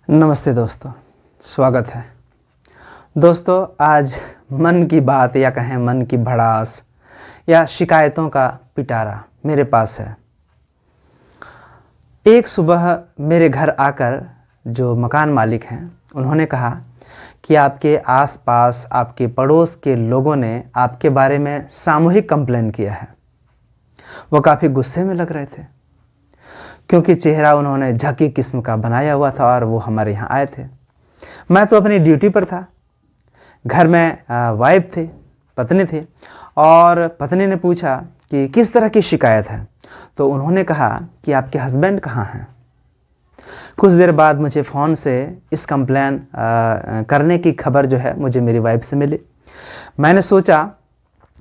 नमस्ते दोस्तों, स्वागत है। दोस्तों, आज मन की बात या कहें मन की भड़ास या शिकायतों का पिटारा मेरे पास है। एक सुबह मेरे घर आकर जो मकान मालिक हैं उन्होंने कहा कि आपके आसपास आपके पड़ोस के लोगों ने आपके बारे में सामूहिक कंप्लेन किया है। वो काफ़ी गुस्से में लग रहे थे क्योंकि चेहरा उन्होंने झकी किस्म का बनाया हुआ था और वो हमारे यहाँ आए थे। मैं तो अपनी ड्यूटी पर था। घर में वाइफ थी, पत्नी थी, और पत्नी ने पूछा कि किस तरह की शिकायत है। तो उन्होंने कहा कि आपके हस्बैंड कहाँ हैं। कुछ देर बाद मुझे फ़ोन से इस कंप्लेन करने की खबर जो है मुझे मेरी वाइफ से मिली। मैंने सोचा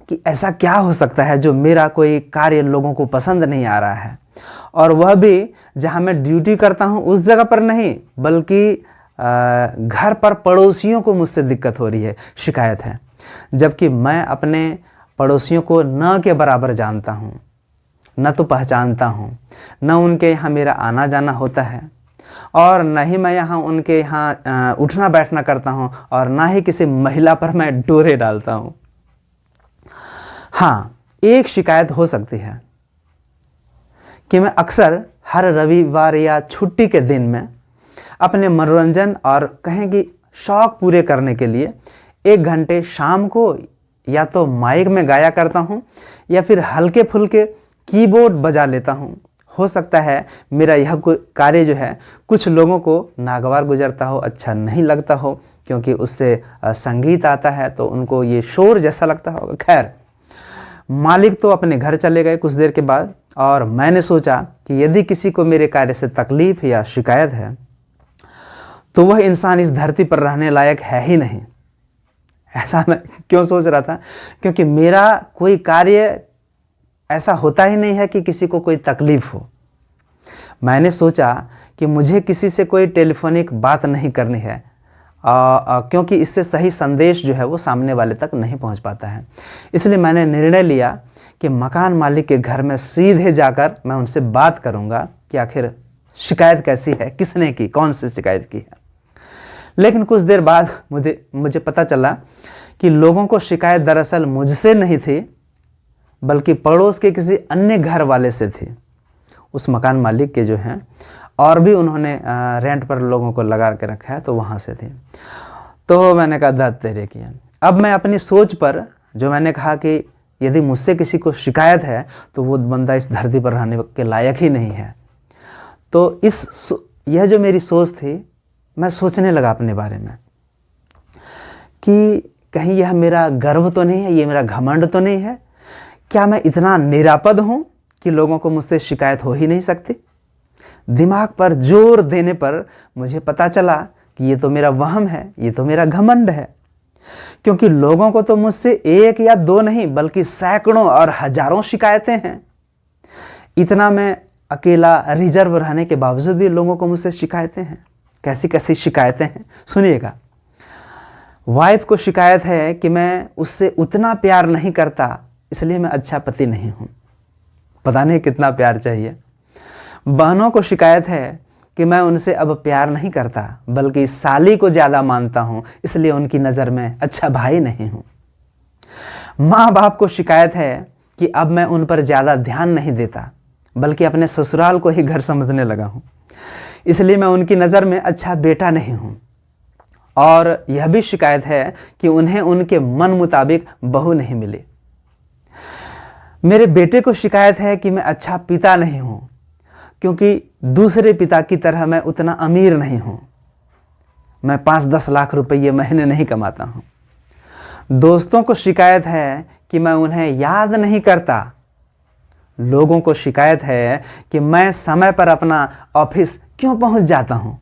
कि ऐसा क्या हो सकता है जो मेरा कोई कार्य लोगों को पसंद नहीं आ रहा है, और वह भी जहां मैं ड्यूटी करता हूं उस जगह पर नहीं, बल्कि घर पर पड़ोसियों को मुझसे दिक्कत हो रही है, शिकायत है। जबकि मैं अपने पड़ोसियों को न के बराबर जानता हूं, न तो पहचानता हूं, न उनके यहाँ मेरा आना जाना होता है, और न ही मैं यहाँ उनके यहाँ उठना बैठना करता हूं, और न ही किसी महिला पर मैं डोरे डालता हूं। हाँ, एक शिकायत हो सकती है कि मैं अक्सर हर रविवार या छुट्टी के दिन में अपने मनोरंजन और कहें कि शौक पूरे करने के लिए 1 घंटे शाम को या तो माइक में गाया करता हूँ या फिर हल्के फुल्के कीबोर्ड बजा लेता हूँ। हो सकता है मेरा यह कार्य जो है कुछ लोगों को नागवार गुजरता हो, अच्छा नहीं लगता हो, क्योंकि उससे संगीत आता है तो उनको ये शोर जैसा लगता होगा। खैर, मालिक तो अपने घर चले गए कुछ देर के बाद, और मैंने सोचा कि यदि किसी को मेरे कार्य से तकलीफ या शिकायत है तो वह इंसान इस धरती पर रहने लायक है ही नहीं। ऐसा मैं क्यों सोच रहा था? क्योंकि मेरा कोई कार्य ऐसा होता ही नहीं है कि किसी को कोई तकलीफ हो। मैंने सोचा कि मुझे किसी से कोई टेलीफोनिक बात नहीं करनी है, क्योंकि इससे सही संदेश जो है वो सामने वाले तक नहीं पहुंच पाता है। इसलिए मैंने निर्णय लिया कि मकान मालिक के घर में सीधे जाकर मैं उनसे बात करूंगा कि आखिर शिकायत कैसी है, किसने की, कौन सी शिकायत की है। लेकिन कुछ देर बाद मुझे पता चला कि लोगों को शिकायत दरअसल मुझसे नहीं थी, बल्कि पड़ोस के किसी अन्य घर वाले से थी। उस मकान मालिक के जो हैं और भी उन्होंने रेंट पर लोगों को लगा के रखा है, तो वहाँ से थी। तो मैंने कहा धत तेरे की। अब मैं अपनी सोच पर, जो मैंने कहा कि यदि मुझसे किसी को शिकायत है तो वो बंदा इस धरती पर रहने के लायक ही नहीं है। तो यह जो मेरी सोच थी, मैं सोचने लगा अपने बारे में कि कहीं यह मेरा गर्व तो नहीं है, ये मेरा घमंड तो नहीं है। क्या मैं इतना निरापद हूँ कि लोगों को मुझसे शिकायत हो ही नहीं सकती? दिमाग पर जोर देने पर मुझे पता चला कि ये तो मेरा वहम है, ये तो मेरा घमंड है, क्योंकि लोगों को तो मुझसे 1 या 2 नहीं बल्कि सैकड़ों और हजारों शिकायतें हैं। इतना मैं अकेला रिजर्व रहने के बावजूद भी लोगों को मुझसे शिकायतें हैं। कैसी कैसी शिकायतें हैं, सुनिएगा। वाइफ को शिकायत है कि मैं उससे उतना प्यार नहीं करता, इसलिए मैं अच्छा पति नहीं हूं। पता नहीं कितना प्यार चाहिए। बहनों को शिकायत है कि मैं उनसे अब प्यार नहीं करता, बल्कि साली को ज़्यादा मानता हूं, इसलिए उनकी नज़र में अच्छा भाई नहीं हूं। माँ बाप को शिकायत है कि अब मैं उन पर ज़्यादा ध्यान नहीं देता, बल्कि अपने ससुराल को ही घर समझने लगा हूं, इसलिए मैं उनकी नज़र में अच्छा बेटा नहीं हूं। और यह भी शिकायत है कि उन्हें उनके मन मुताबिक बहू नहीं मिली। मेरे बेटे को शिकायत है कि मैं अच्छा पिता नहीं हूं, क्योंकि दूसरे पिता की तरह मैं उतना अमीर नहीं हूं। मैं 5-10 लाख रुपये महीने नहीं कमाता हूं। दोस्तों को शिकायत है कि मैं उन्हें याद नहीं करता। लोगों को शिकायत है कि मैं समय पर अपना ऑफिस क्यों पहुंच जाता हूं।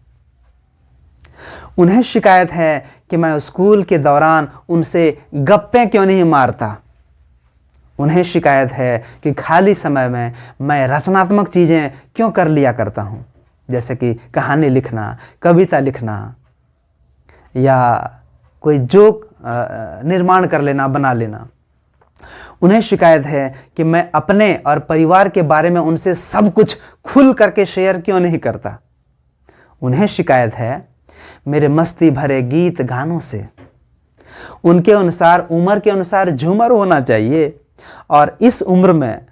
उन्हें शिकायत है कि मैं स्कूल के दौरान उनसे गप्पे क्यों नहीं मारता। उन्हें शिकायत है कि खाली समय में मैं रचनात्मक चीज़ें क्यों कर लिया करता हूँ, जैसे कि कहानी लिखना, कविता लिखना, या कोई जोक निर्माण कर लेना, बना लेना। उन्हें शिकायत है कि मैं अपने और परिवार के बारे में उनसे सब कुछ खुल करके शेयर क्यों नहीं करता। उन्हें शिकायत है मेरे मस्ती भरे गीत गानों से। उनके अनुसार उम्र के अनुसार झूमर होना चाहिए। और इस उम्र में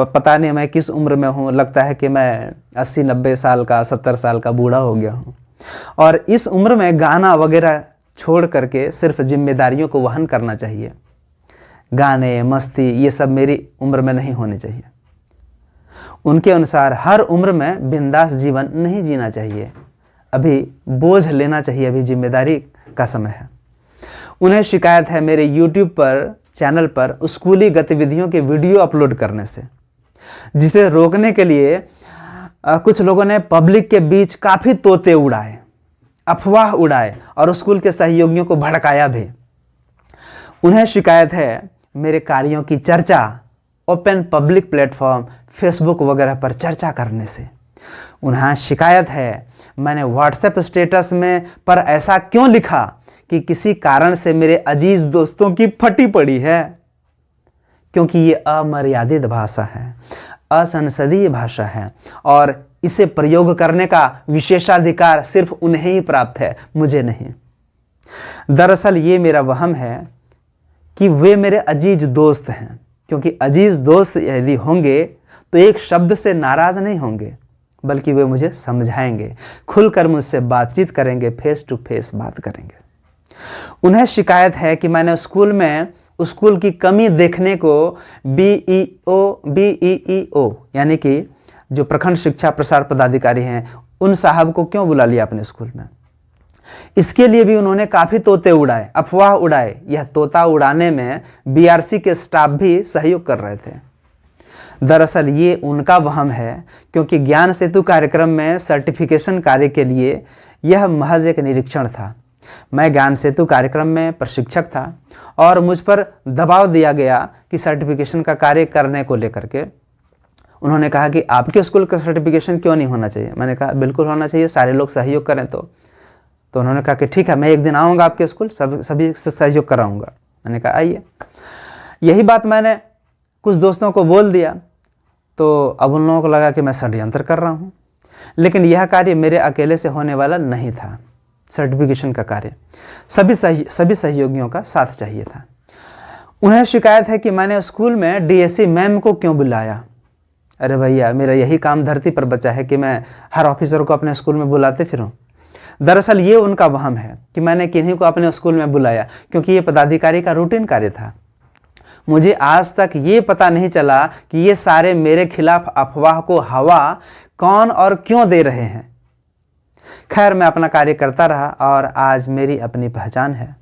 पता नहीं मैं किस उम्र में हूँ, लगता है कि मैं 80-90 साल का 70 साल का बूढ़ा हो गया हूँ। और इस उम्र में गाना वगैरह छोड़ करके सिर्फ जिम्मेदारियों को वहन करना चाहिए। गाने मस्ती ये सब मेरी उम्र में नहीं होने चाहिए। उनके अनुसार हर उम्र में बिंदास जीवन नहीं जीना चाहिए, अभी बोझ लेना चाहिए, अभी जिम्मेदारी का समय है। उन्हें शिकायत है मेरे YouTube पर चैनल पर स्कूली गतिविधियों के वीडियो अपलोड करने से, जिसे रोकने के लिए कुछ लोगों ने पब्लिक के बीच काफ़ी तोते उड़ाए, अफवाह उड़ाए और स्कूल के सहयोगियों को भड़काया भी। उन्हें शिकायत है मेरे कार्यों की चर्चा ओपन पब्लिक प्लेटफॉर्म फेसबुक वगैरह पर चर्चा करने से। उन्हें शिकायत है मैंने व्हाट्सएप स्टेटस में पर ऐसा क्यों लिखा कि किसी कारण से मेरे अजीज दोस्तों की फटी पड़ी है, क्योंकि ये अमर्यादित भाषा है, असंसदीय भाषा है और इसे प्रयोग करने का विशेषाधिकार सिर्फ उन्हें ही प्राप्त है, मुझे नहीं। दरअसल ये मेरा वहम है कि वे मेरे अजीज दोस्त हैं, क्योंकि अजीज दोस्त यदि होंगे तो एक शब्द से नाराज नहीं होंगे, बल्कि वे मुझे समझाएंगे, खुलकर मुझसे बातचीत करेंगे, फेस टू फेस बात करेंगे। उन्हें शिकायत है कि मैंने स्कूल की कमी देखने को बीईओ यानी कि जो प्रखंड शिक्षा प्रसार पदाधिकारी हैं उन साहब को क्यों बुला लिया अपने स्कूल में। इसके लिए भी उन्होंने काफ़ी तोते उड़ाए, अफवाह उड़ाए। यह तोता उड़ाने में बीआरसी के स्टाफ भी सहयोग कर रहे थे। दरअसल ये उनका वहम है, क्योंकि ज्ञान सेतु कार्यक्रम में सर्टिफिकेशन कार्य के लिए यह महज एक निरीक्षण था। मैं ज्ञान सेतु कार्यक्रम में प्रशिक्षक था और मुझ पर दबाव दिया गया कि सर्टिफिकेशन का कार्य करने को लेकर के। उन्होंने कहा कि आपके स्कूल का सर्टिफिकेशन क्यों नहीं होना चाहिए। मैंने कहा बिल्कुल होना चाहिए, सारे लोग सहयोग करें तो उन्होंने कहा कि ठीक है, मैं एक दिन आऊँगा आपके स्कूल, सभी से सहयोग कराऊँगा। मैंने कहा आइए। यही बात मैंने कुछ दोस्तों को बोल दिया, तो अब उन लोगों को लगा कि मैं षड्यंत्र कर रहा हूँ। लेकिन यह कार्य मेरे अकेले से होने वाला नहीं था। सर्टिफिकेशन का कार्य सभी सहयोगियों का साथ चाहिए था। उन्हें शिकायत है कि मैंने स्कूल में डीएससी मैम को क्यों बुलाया। अरे भैया, मेरा यही काम धरती पर बचा है कि मैं हर ऑफिसर को अपने स्कूल में बुलाते फिरूं। दरअसल ये उनका वहम है कि मैंने किन्हीं को अपने स्कूल में बुलाया, क्योंकि ये पदाधिकारी का रूटीन कार्य था। मुझे आज तक ये पता नहीं चला कि ये सारे मेरे खिलाफ अफवाह को हवा कौन और क्यों दे रहे हैं। खैर, मैं अपना कार्य करता रहा और आज मेरी अपनी पहचान है।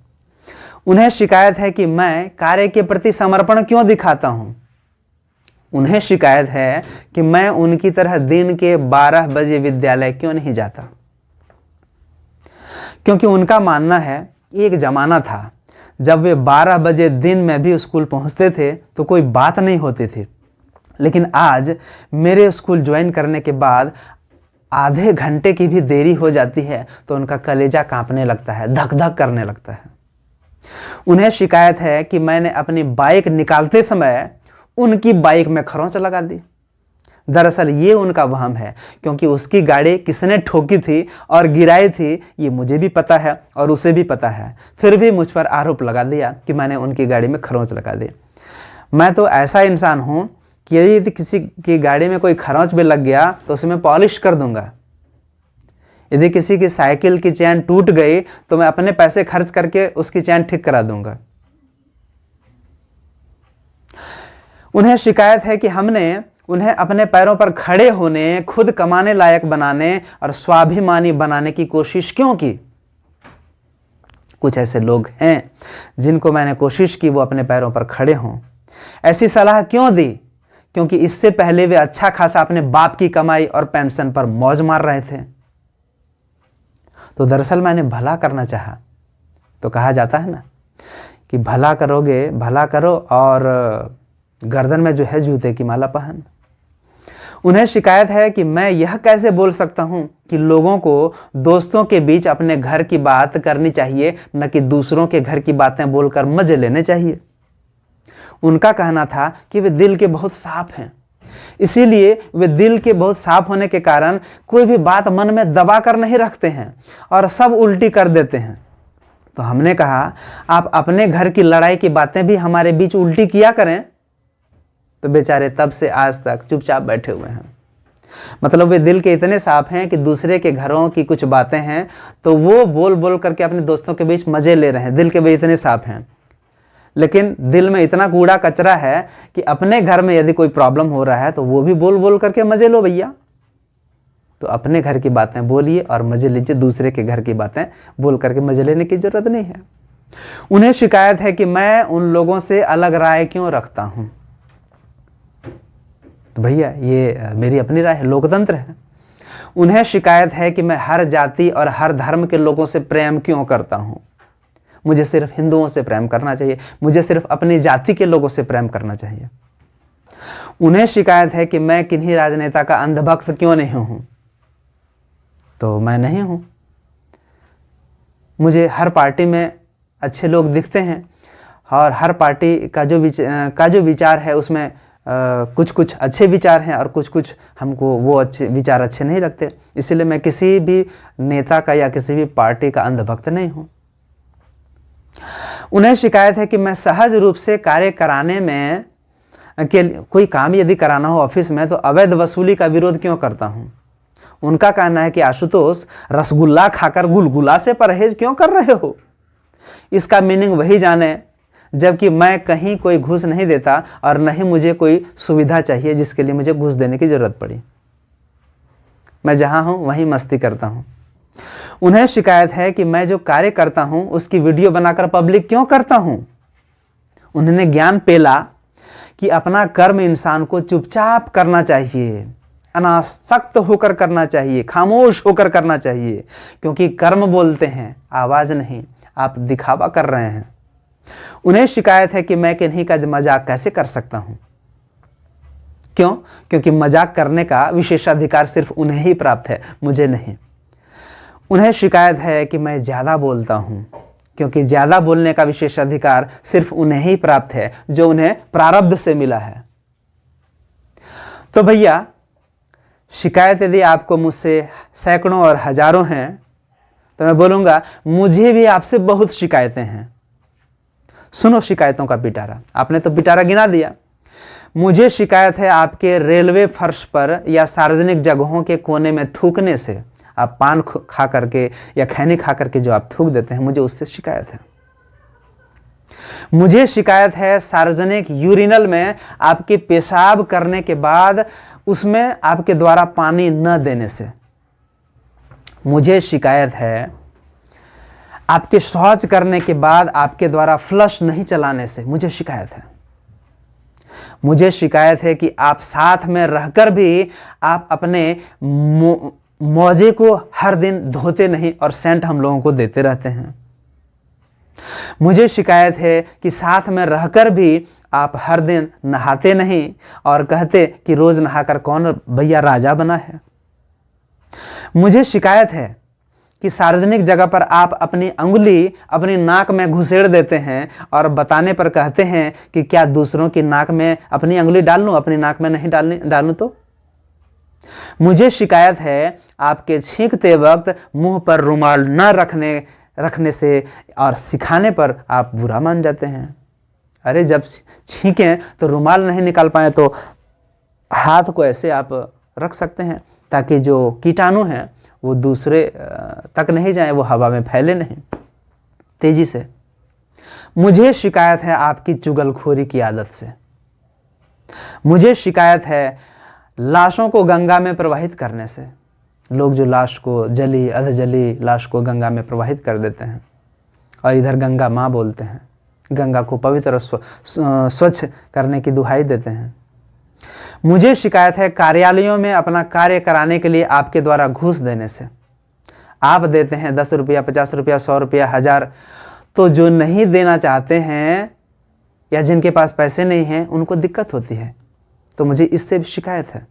उन्हें शिकायत है कि मैं कार्य के प्रति समर्पण क्यों दिखाता हूं। उन्हें शिकायत है कि मैं उनकी तरह दिन के 12 बजे विद्यालय क्यों नहीं जाता, क्योंकि उनका मानना है एक जमाना था जब वे 12 बजे दिन में भी स्कूल पहुंचते थे तो कोई बात नहीं होती थी। लेकिन आज मेरे स्कूल ज्वाइन करने के बाद आधे घंटे की भी देरी हो जाती है तो उनका कलेजा कांपने लगता है, धक धक करने लगता है। उन्हें शिकायत है कि मैंने अपनी बाइक निकालते समय उनकी बाइक में खरोंच लगा दी। दरअसल ये उनका वहम है, क्योंकि उसकी गाड़ी किसने ठोकी थी और गिराई थी ये मुझे भी पता है और उसे भी पता है। फिर भी मुझ पर आरोप लगा दिया कि मैंने उनकी गाड़ी में खरोंच लगा दी। मैं तो ऐसा इंसान हूँ कि यदि किसी की गाड़ी में कोई खरोंच भी लग गया तो उसमें पॉलिश कर दूंगा। यदि किसी की साइकिल की चैन टूट गई तो मैं अपने पैसे खर्च करके उसकी चैन ठीक करा दूंगा। उन्हें शिकायत है कि हमने उन्हें अपने पैरों पर खड़े होने, खुद कमाने लायक बनाने और स्वाभिमानी बनाने की कोशिश क्यों की। कुछ ऐसे लोग हैं जिनको मैंने कोशिश की वो अपने पैरों पर खड़े हों। ऐसी सलाह क्यों दी, क्योंकि इससे पहले वे अच्छा खासा अपने बाप की कमाई और पेंशन पर मौज मार रहे थे। तो दरअसल मैंने भला करना चाहा। तो कहा जाता है ना कि भला करोगे भला करो और गर्दन में जो है जूते की माला पहन। उन्हें शिकायत है कि मैं यह कैसे बोल सकता हूं कि लोगों को दोस्तों के बीच अपने घर की बात करनी चाहिए, न कि दूसरों के घर की बातें बोलकर मजे लेने चाहिए। उनका कहना था कि वे दिल के बहुत साफ हैं, इसीलिए वे दिल के बहुत साफ होने के कारण कोई भी बात मन में दबा कर नहीं रखते हैं और सब उल्टी कर देते हैं। तो हमने कहा आप अपने घर की लड़ाई की बातें भी हमारे बीच उल्टी किया करें। तो बेचारे तब से आज तक चुपचाप बैठे हुए हैं। मतलब वे दिल के इतने साफ हैं कि दूसरे के घरों की कुछ बातें हैं तो वो बोल बोल करके अपने दोस्तों के बीच मजे ले रहे हैं। दिल के वे इतने साफ हैं, लेकिन दिल में इतना कूड़ा कचरा है कि अपने घर में यदि कोई प्रॉब्लम हो रहा है तो वो भी बोल बोल करके मजे लो भैया। तो अपने घर की बातें बोलिए और मजे लीजिए, दूसरे के घर की बातें बोल करके मजे लेने की जरूरत नहीं है। उन्हें शिकायत है कि मैं उन लोगों से अलग राय क्यों रखता हूं। तो भैया ये मेरी अपनी राय है, लोकतंत्र है। उन्हें शिकायत है कि मैं हर जाति और हर धर्म के लोगों से प्रेम क्यों करता हूं। मुझे सिर्फ हिंदुओं से प्रेम करना चाहिए, मुझे सिर्फ अपनी जाति के लोगों से प्रेम करना चाहिए। उन्हें शिकायत है कि मैं किन्हीं राजनेता का अंधभक्त क्यों नहीं हूं। तो मैं नहीं हूं। मुझे हर पार्टी में अच्छे लोग दिखते हैं और हर पार्टी का जो विचार है उसमें कुछ कुछ अच्छे विचार हैं और कुछ कुछ हमको वो अच्छे विचार अच्छे नहीं लगते। इसलिए मैं किसी भी नेता का या किसी भी पार्टी का अंधभक्त नहीं हूं। उन्हें शिकायत है कि मैं सहज रूप से कार्य कराने में कोई काम यदि कराना हो ऑफिस में तो अवैध वसूली का विरोध क्यों करता हूं। उनका कहना है कि आशुतोष रसगुल्ला खाकर गुलगुला से परहेज क्यों कर रहे हो। इसका मीनिंग वही जाने, जबकि मैं कहीं कोई घूस नहीं देता और नहीं मुझे कोई सुविधा चाहिए जिसके लिए मुझे घूस देने की जरूरत पड़ी। मैं जहां हूं वहीं मस्ती करता हूं। उन्हें शिकायत है कि मैं जो कार्य करता हूं उसकी वीडियो बनाकर पब्लिक क्यों करता हूं। उन्होंने ज्ञान पेला कि अपना कर्म इंसान को चुपचाप करना चाहिए, अनासक्त होकर करना चाहिए, खामोश होकर करना चाहिए, क्योंकि कर्म बोलते हैं, आवाज नहीं। आप दिखावा कर रहे हैं। उन्हें शिकायत है कि मैं किन्हीं का मजाक कैसे कर सकता हूं। क्यों? क्योंकि मजाक करने का विशेषाधिकार सिर्फ उन्हें ही प्राप्त है, मुझे नहीं। उन्हें शिकायत है कि मैं ज्यादा बोलता हूं, क्योंकि ज्यादा बोलने का विशेषाधिकार सिर्फ उन्हें ही प्राप्त है जो उन्हें प्रारब्ध से मिला है। तो भैया शिकायत यदि आपको मुझसे सैकड़ों और हजारों हैं तो मैं बोलूंगा मुझे भी आपसे बहुत शिकायतें हैं। सुनो शिकायतों का पिटारा। आपने तो पिटारा गिना दिया। मुझे शिकायत है आपके रेलवे फर्श पर या सार्वजनिक जगहों के कोने में थूकने से। आप पान खा करके या खैनी खा करके जो आप थूक देते हैं, मुझे उससे शिकायत है। मुझे शिकायत है सार्वजनिक यूरिनल में आपके पेशाब करने के बाद उसमें आपके द्वारा पानी न देने से। मुझे शिकायत है आपके शौच करने के बाद आपके द्वारा फ्लश नहीं चलाने से। मुझे शिकायत है। मुझे शिकायत है कि आप साथ में रहकर भी आप अपने मौजे को हर दिन धोते नहीं और सेंट हम लोगों को देते रहते हैं। मुझे शिकायत है कि साथ में रहकर भी आप हर दिन नहाते नहीं और कहते कि रोज नहाकर कौन भैया राजा बना है। मुझे शिकायत है कि सार्वजनिक जगह पर आप अपनी अंगुली अपनी नाक में घुसेड़ देते हैं और बताने पर कहते हैं कि क्या दूसरों की नाक में अपनी अंगुली डाल लूं, अपनी नाक में नहीं डालूं तो। मुझे शिकायत है आपके छींकते वक्त मुंह पर रुमाल न रखने से और सिखाने पर आप बुरा मान जाते हैं। अरे जब छींकें तो रुमाल नहीं निकाल पाए तो हाथ को ऐसे आप रख सकते हैं ताकि जो कीटाणु हैं वो दूसरे तक नहीं जाए, वो हवा में फैले नहीं तेजी से। मुझे शिकायत है आपकी चुगलखोरी की आदत से। मुझे शिकायत है लाशों को गंगा में प्रवाहित करने से। लोग जो लाश को जली अधजली लाश को गंगा में प्रवाहित कर देते हैं और इधर गंगा माँ बोलते हैं, गंगा को पवित्र स्वच्छ करने की दुहाई देते हैं। मुझे शिकायत है कार्यालयों में अपना कार्य कराने के लिए आपके द्वारा घूस देने से। आप देते हैं 10 रुपया, 50 रुपया, 100 रुपया, 1000। तो जो नहीं देना चाहते हैं या जिनके पास पैसे नहीं हैं उनको दिक्कत होती है। तो मुझे इससे भी शिकायत है।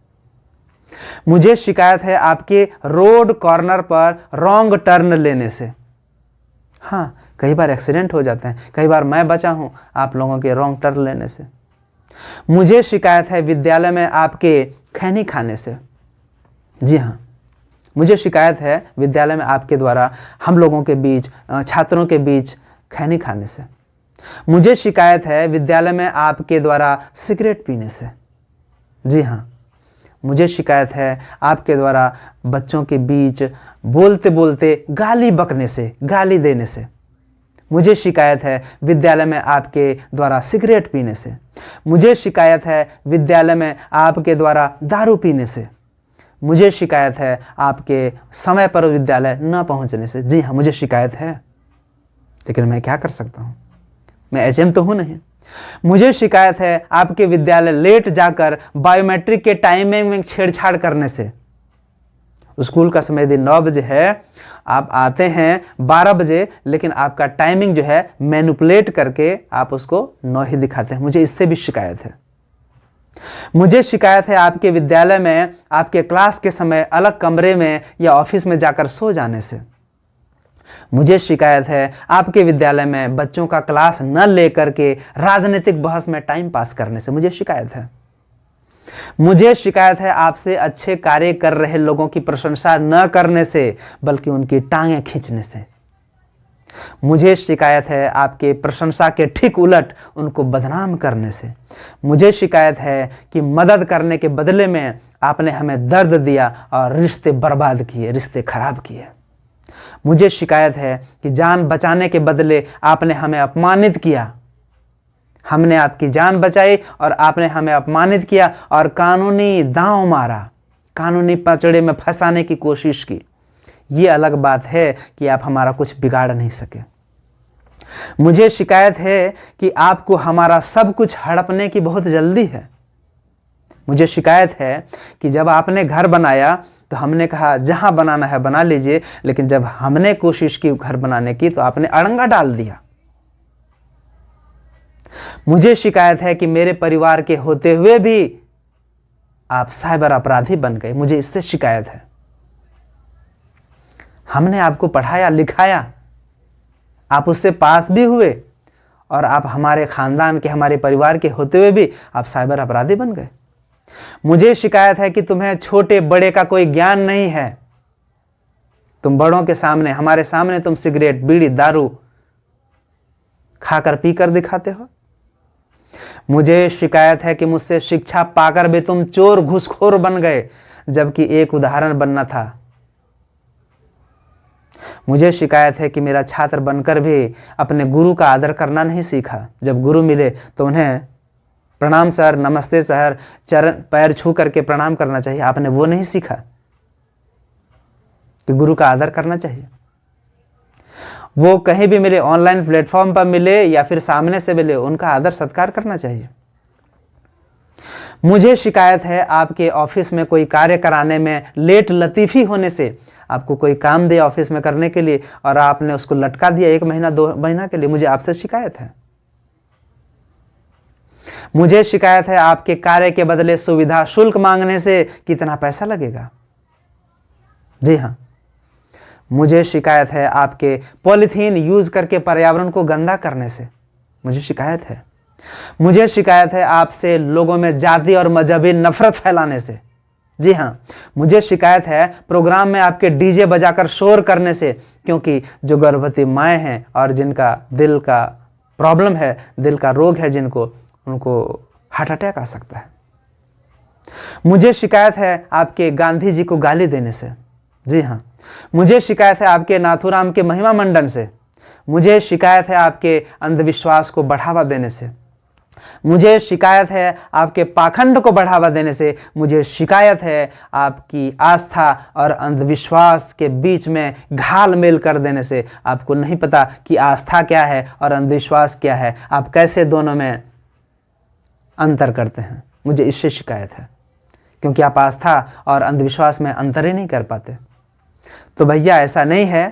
मुझे शिकायत है आपके रोड कॉर्नर पर रॉन्ग टर्न लेने से। हाँ, कई बार एक्सीडेंट हो जाते हैं, कई बार मैं बचा हूं आप लोगों के रॉन्ग टर्न लेने से। मुझे शिकायत है विद्यालय में आपके खैनी खाने से। जी हाँ, मुझे शिकायत है विद्यालय में आपके द्वारा हम लोगों के बीच, छात्रों के बीच खैनी खाने से। मुझे शिकायत है विद्यालय में आपके द्वारा सिगरेट पीने से। जी हाँ, मुझे शिकायत है आपके द्वारा बच्चों के बीच बोलते बोलते गाली बकने से, गाली देने से। मुझे शिकायत है विद्यालय में आपके द्वारा सिगरेट पीने से। मुझे शिकायत है विद्यालय में आपके द्वारा दारू पीने से। मुझे शिकायत है आपके समय पर विद्यालय न पहुंचने से। जी हाँ, मुझे शिकायत है, लेकिन मैं क्या कर सकता हूँ, मैं एचएम तो हूँ नहीं। मुझे शिकायत है आपके विद्यालय लेट जाकर बायोमेट्रिक के टाइमिंग में छेड़छाड़ करने से। स्कूल का समय यदि 9 बजे है, आप आते हैं 12 बजे, लेकिन आपका टाइमिंग जो है मैनिपुलेट करके आप उसको 9 ही दिखाते हैं। मुझे इससे भी शिकायत है। मुझे शिकायत है आपके विद्यालय में आपके क्लास के समय अलग कमरे में या ऑफिस में जाकर सो जाने से। मुझे शिकायत है आपके विद्यालय में बच्चों का क्लास न लेकर के राजनीतिक बहस में टाइम पास करने से। मुझे शिकायत है। मुझे शिकायत है आपसे अच्छे कार्य कर रहे लोगों की प्रशंसा न करने से, बल्कि उनकी टांगें खींचने से। मुझे शिकायत है आपके प्रशंसा के ठीक उलट उनको बदनाम करने से। मुझे शिकायत है कि मदद करने के बदले में आपने हमें दर्द दिया और रिश्ते बर्बाद किए, रिश्ते खराब किए। मुझे शिकायत है कि जान बचाने के बदले आपने हमें अपमानित किया। हमने आपकी जान बचाई और आपने हमें अपमानित किया और कानूनी दांव मारा, कानूनी पचड़े में फंसाने की कोशिश की। ये अलग बात है कि आप हमारा कुछ बिगाड़ नहीं सके। मुझे शिकायत है कि आपको हमारा सब कुछ हड़पने की बहुत जल्दी है। मुझे शिकायत है कि जब आपने घर बनाया तो हमने कहा जहां बनाना है बना लीजिए, लेकिन जब हमने कोशिश की घर बनाने की तो आपने अड़ंगा डाल दिया। मुझे शिकायत है कि मेरे परिवार के होते हुए भी आप साइबर अपराधी बन गए। मुझे इससे शिकायत है। हमने आपको पढ़ाया लिखाया, आप उससे पास भी हुए, और आप हमारे खानदान के, हमारे परिवार के होते हुए भी आप साइबर अपराधी बन गए। मुझे शिकायत है कि तुम्हें छोटे बड़े का कोई ज्ञान नहीं है। तुम बड़ों के सामने, हमारे सामने तुम सिगरेट, बीड़ी, दारू खाकर पीकर दिखाते हो। मुझे शिकायत है कि मुझसे शिक्षा पाकर भी तुम चोर घूसखोर बन गए, जबकि एक उदाहरण बनना था। मुझे शिकायत है कि मेरा छात्र बनकर भी अपने गुरु का आदर करना नहीं सीखा। जब गुरु मिले तो उन्हें प्रणाम सर, नमस्ते सर, चरण पैर छू करके प्रणाम करना चाहिए, आपने वो नहीं सीखा कि गुरु का आदर करना चाहिए। वो कहीं भी मिले, ऑनलाइन प्लेटफॉर्म पर मिले या फिर सामने से मिले, उनका आदर सत्कार करना चाहिए। मुझे शिकायत है आपके ऑफिस में कोई कार्य कराने में लेट लतीफ़ी होने से। आपको कोई काम दिया ऑफिस में करने के लिए और आपने उसको लटका दिया 1 महीना 2 महीना के लिए। मुझे आपसे शिकायत है। मुझे शिकायत है आपके कार्य के बदले सुविधा शुल्क मांगने से। कितना पैसा लगेगा? जी हाँ, मुझे शिकायत है आपके पॉलीथीन यूज करके पर्यावरण को गंदा करने से। मुझे शिकायत है। मुझे शिकायत है आपसे लोगों में जाति और मजहबी नफरत फैलाने से। जी हाँ, मुझे शिकायत है प्रोग्राम में आपके डीजे बजाकर शोर करने से, क्योंकि जो गर्भवती माएँ हैं और जिनका दिल का प्रॉब्लम है, दिल का रोग है जिनको, उनको हार्ट अटैक आ सकता है। मुझे शिकायत है आपके गांधी जी को गाली देने से। जी हाँ, मुझे शिकायत है आपके नाथुराम के महिमा मंडन से। मुझे शिकायत है आपके अंधविश्वास को बढ़ावा देने से। मुझे शिकायत है आपके पाखंड को बढ़ावा देने से। मुझे शिकायत है आपकी आस्था और अंधविश्वास के बीच में घालमेल कर देने से। आपको नहीं पता कि आस्था क्या है और अंधविश्वास क्या है, आप कैसे दोनों में अंतर करते हैं। मुझे इससे शिकायत है, क्योंकि आप आस्था और अंधविश्वास में अंतर ही नहीं कर पाते। तो भैया, ऐसा नहीं है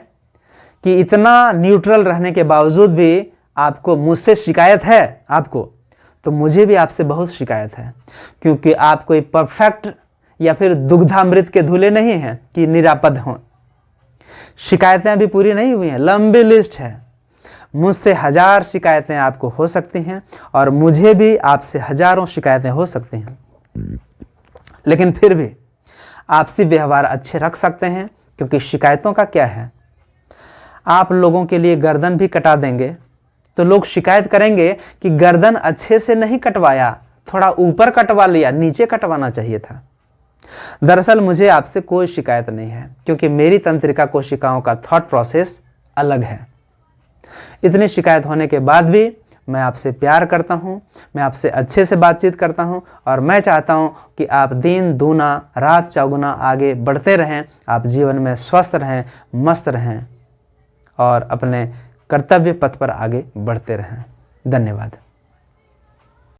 कि इतना न्यूट्रल रहने के बावजूद भी आपको मुझसे शिकायत है आपको, तो मुझे भी आपसे बहुत शिकायत है, क्योंकि आप कोई परफेक्ट या फिर दुग्धामृत के धुले नहीं हैं कि निरापद हों। शिकायतें अभी पूरी नहीं हुई हैं, लंबी लिस्ट है। मुझसे 1000 शिकायतें आपको हो सकती हैं और मुझे भी आपसे हजारों शिकायतें हो सकती हैं, लेकिन फिर भी आपसी व्यवहार अच्छे रख सकते हैं, क्योंकि शिकायतों का क्या है, आप लोगों के लिए गर्दन भी कटा देंगे तो लोग शिकायत करेंगे कि गर्दन अच्छे से नहीं कटवाया, थोड़ा ऊपर कटवा लिया, नीचे कटवाना चाहिए था। दरअसल मुझे आपसे कोई शिकायत नहीं है, क्योंकि मेरी तंत्रिका कोशिकाओं का थॉट प्रोसेस अलग है। इतनी शिकायत होने के बाद भी मैं आपसे प्यार करता हूँ, मैं आपसे अच्छे से बातचीत करता हूँ और मैं चाहता हूँ कि आप दिन दूना रात चौगुना आगे बढ़ते रहें, आप जीवन में स्वस्थ रहें, मस्त रहें और अपने कर्तव्य पथ पर आगे बढ़ते रहें। धन्यवाद।